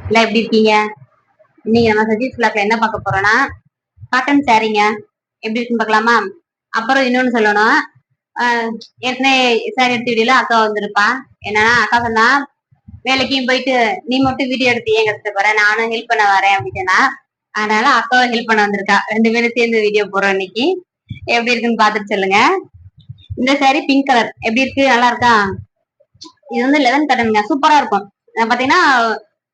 இல்ல எப்படி இருக்கீங்க? இன்னைக்கு நம்ம சஜீஸ் விளாக்ல என்ன பார்க்க போறோம்னா காட்டன் சாரீங்க எப்படி இருக்குன்னு பார்க்கலாமா? அப்புறம் இன்னொன்னு சொல்லணும். ஏற்கனவே சாரி எடுத்த வீடியோல அக்கா வந்திருப்பா. என்னன்னா அக்கா சொன்னா வேலைக்கும் போயிட்டு நீ மட்டும் வீடியோ எடுத்து ஏன் கஷ்டப்படுற, நானும் ஹெல்ப் பண்ண வரேன் அப்படின்னா, அதனால அக்காவை ஹெல்ப் பண்ண வந்திருக்கா. 2 பேரும் சேர்ந்து வீடியோ போறோம் இன்னைக்கு. எப்படி இருக்குன்னு பார்த்துட்டு சொல்லுங்க. இந்த சாரி பிங்க் கலர் எப்படி இருக்கு, நல்லா இருக்கா? இது வந்து லெவன் கட்டனுங்க, சூப்பரா இருக்கும். பாத்தீங்கன்னா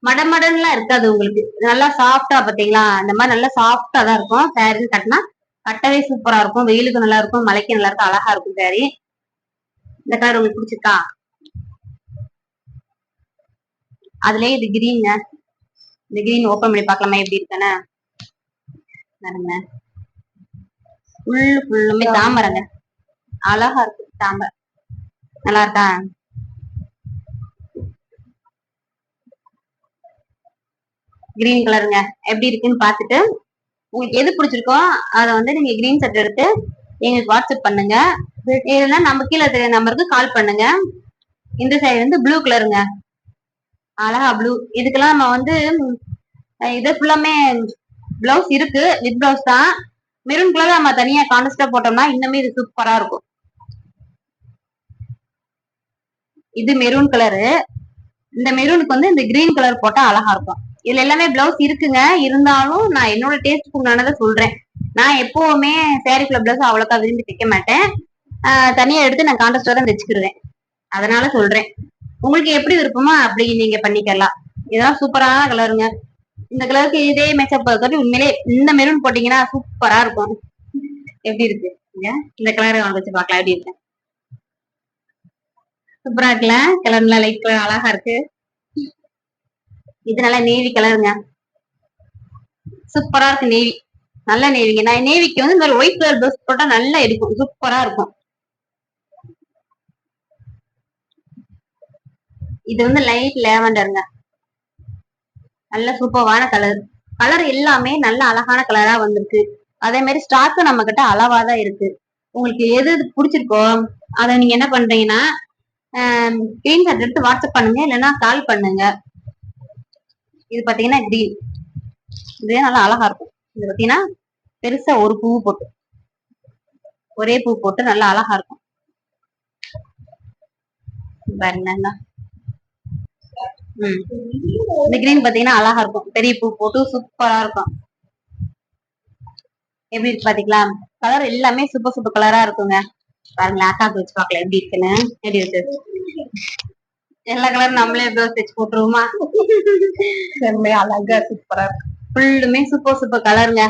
மடமடன்லாம் இருக்காது உங்களுக்கு, நல்லா சாஃப்டா பாத்தீங்களா, இந்த மாதிரி நல்லா சாஃப்டா தான் இருக்கும். சாரி கட்டினா கட்டவே சூப்பரா இருக்கும், வெயிலுக்கு நல்லா இருக்கும், மழைக்கு நல்லா இருக்கும், அழகா இருக்கும் சாரி. இந்த கலர் உங்களுக்கு பிடிச்சிருக்கா? அதுலயே இது கிரீன்ங்க, இந்த கிரீன் ஓபன் பண்ணி பார்க்கலாமா எப்படி இருக்குன்னு. ஃபுல்லுமே தாமரைங்க, அழகா இருக்கு தாமரை, நல்லா இருக்கா? கிரீன் கலருங்க எப்படி இருக்குன்னு பார்த்துட்டு உங்களுக்கு எது பிடிச்சிருக்கோ அதை வந்து நீங்க கிரீன் ஷர்ட் எடுத்து எங்களுக்கு வாட்ஸ்அப் பண்ணுங்க, இல்லைன்னா நம்ம கீழே தெரிய நம்பருக்கு கால் பண்ணுங்க. இந்த சைடு வந்து ப்ளூ கலருங்க, அழகா ப்ளூ. இதுக்கெல்லாம் நம்ம வந்து இது ஃபுல்லாமே பிளவுஸ் இருக்கு, வித் பிளவுஸ் தான். மெரூன் கலர் நம்ம தனியா கான்ட்ராஸ்டா போட்டோம்னா இன்னுமே இது சூப்பரா இருக்கும். இது மெரூன் கலரு, இந்த மெரூனுக்கு வந்து இந்த கிரீன் கலர் போட்டா அழகா இருக்கும். இதுல எல்லாமே பிளவுஸ் இருக்குங்க, இருந்தாலும் நான் என்னோட டேஸ்ட் உண்டானதை சொல்றேன். நான் எப்பவுமே சாரிக்குள்ள பிளவுஸ் அவ்வளோக்கா விரும்பி தைக்க மாட்டேன், தனியா எடுத்து நான் கான்ட்ராஸ்டா தான் தைச்சுக்கிடுவேன். அதனால சொல்றேன், உங்களுக்கு எப்படி விருப்பமோ அப்படி நீங்க பண்ணிக்கலாம். இதெல்லாம் சூப்பரான கலருங்க. இந்த கலருக்கு இதே மேக்கப் பார்க்கறது உண்மையிலே இந்த மெரூன் போட்டீங்கன்னா சூப்பரா இருக்கும். எப்படி இருக்கு இந்த கலரை வச்சு பார்க்கலாம் எப்படி இருக்கு. சூப்பரா இருக்குல்ல, கலர் நல்லா லைட் கலர் அழகா இருக்கு. இது நல்லா நேவி கலருங்க, சூப்பரா இருக்கு. நேவி நல்ல நேவிங்க. நான் நேவிக்கு வந்து இந்த ஒயிட் கலர் ட்ரெஸ் போட்டா நல்லா இருக்கும், சூப்பரா இருக்கும். இது வந்து லைட் லேவண்டருங்க, நல்ல சூப்பரான கலர். கலர் எல்லாமே நல்ல அழகான கலரா வந்திருக்கு. அதே மாதிரி ஸ்டாக்கு நம்ம கிட்ட அளவாதான் இருக்கு. உங்களுக்கு எது எது பிடிச்சிருக்கோ அதை நீங்க என்ன பண்றீங்கன்னா ஸ்கிரீன்ஷாட் எடுத்து வாட்ஸ்அப் பண்ணுங்க, இல்லைன்னா கால் பண்ணுங்க. இது பாத்தீங்கன்னா கிரீன், இது நல்லா அழகா இருக்கும். இது பாத்தீங்கன்னா பெருசா ஒரு பூ போட்டு, ஒரே பூ போட்டு நல்லா அழகா இருக்கும் பாருங்க. இந்த கிரீன் பாத்தீங்கன்னா அழகா இருக்கும், பெரிய பூ போட்டு சூப்பரா இருக்கும். எப்படி இருக்கு பாத்தீங்களா, கலர் எல்லாமே சூப்பர் சூப்பர் கலரா இருக்குங்க. பாருங்களேன், அக்காக்கு வச்சு பார்க்கல எப்படி இருக்குன்னு. எப்படி இருக்கு எல்லா கலரும் நம்மளே ப்ளவுஸ் தைச்சு போட்டுருவோமா? அழகா சூப்பரா இருக்கு, ஃபுல்லுமே சூப்பர் சூப்பர் கலருங்க.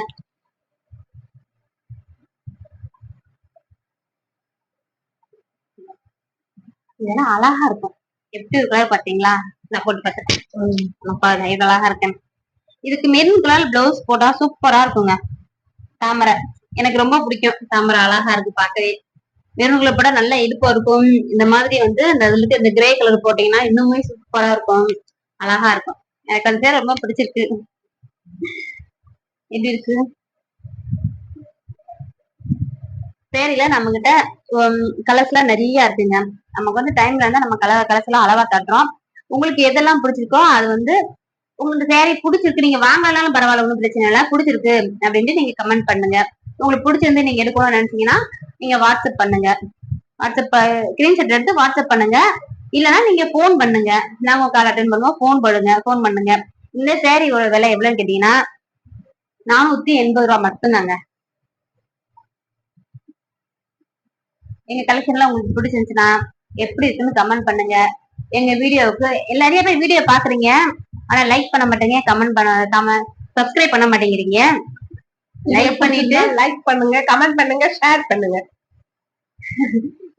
இதெல்லாம் அழகா இருக்கும். எப்படி ஒரு கலர் பாத்தீங்களா, நான் போட்டு பார்த்தேன், இது அழகா இருக்கேன். இதுக்கு மெரூன் கலர் பிளவுஸ் போட்டா சூப்பரா இருக்குங்க. தாமரை எனக்கு ரொம்ப பிடிக்கும், தாமரை அழகா இருக்கு பார்க்கவே. மெரூன் கலர் போட்டா நல்லா இடுப்பா இருக்கும். இந்த மாதிரி வந்து இந்த கிரே கலர் போட்டீங்கன்னா இன்னுமே சூப்பரா இருக்கும், அழகா இருக்கும். எனக்கு அந்த சேர் ரொம்ப பிடிச்சிருக்கு. எப்படி இருக்கு சேரில? நம்ம கிட்ட கலர்ஸ் எல்லாம் நிறைய இருக்குங்க. நமக்கு வந்து டைம்ல இருந்தா நம்ம கலர்ஸ் எல்லாம் அளவா காட்டுறோம். உங்களுக்கு எதெல்லாம் பிடிச்சிருக்கோ அது வந்து உங்களுக்கு சேரீ பிடிச்சிருக்கு, நீங்க வாங்கலாம்னு பரவாயில்ல, ஒன்றும் பிரச்சனை இல்லை. பிடிச்சிருக்கு அப்படின்ட்டு நீங்க கமெண்ட் பண்ணுங்க. உங்களுக்கு பிடிச்சிருந்து நீங்க எடுக்கணும்னு நினைச்சீங்கன்னா நீங்க வாட்ஸ்அப் பண்ணுங்க. வாட்ஸ்அப் ஸ்கிரீன்ஷாட் எடுத்து வாட்ஸ்அப் பண்ணுங்க, இல்லைன்னா நீங்க போன் பண்ணுங்க. நாங்க கால் அட்டன் பண்ணுவோம், போன் பண்ணுங்க. இந்த சேரீயோட விலை எவ்வளவுன்னு கேட்டீங்கன்னா 480 ரூபாய் மட்டும்தாங்க. எங்க கலெக்ஷன்லாம் உங்களுக்கு பிடிச்சிருந்துச்சுன்னா எப்படி இருக்குன்னு கமெண்ட் பண்ணுங்க. எங்க வீடியோவுக்கு நிறைய பேர் வீடியோ பாக்குறீங்க, ஆனா லைக் பண்ண மாட்டேங்க, சப்ஸ்கிரைப் பண்ண மாட்டேங்கிறீங்க. லைக் பண்ணுங்க, கமெண்ட் பண்ணுங்க, ஷேர் பண்ணுங்க.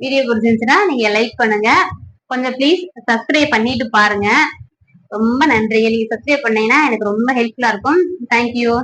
வீடியோ பிடிச்சிருந்துச்சுன்னா நீங்க லைக் பண்ணுங்க, கொஞ்சம் ப்ளீஸ் சப்ஸ்கிரைப் பண்ணிட்டு பாருங்க. ரொம்ப நன்றி. நீங்க சப்ஸ்கிரைப் பண்ணீங்கன்னா எனக்கு ரொம்ப ஹெல்ப்ஃபுல்லா இருக்கும். தேங்க்யூ.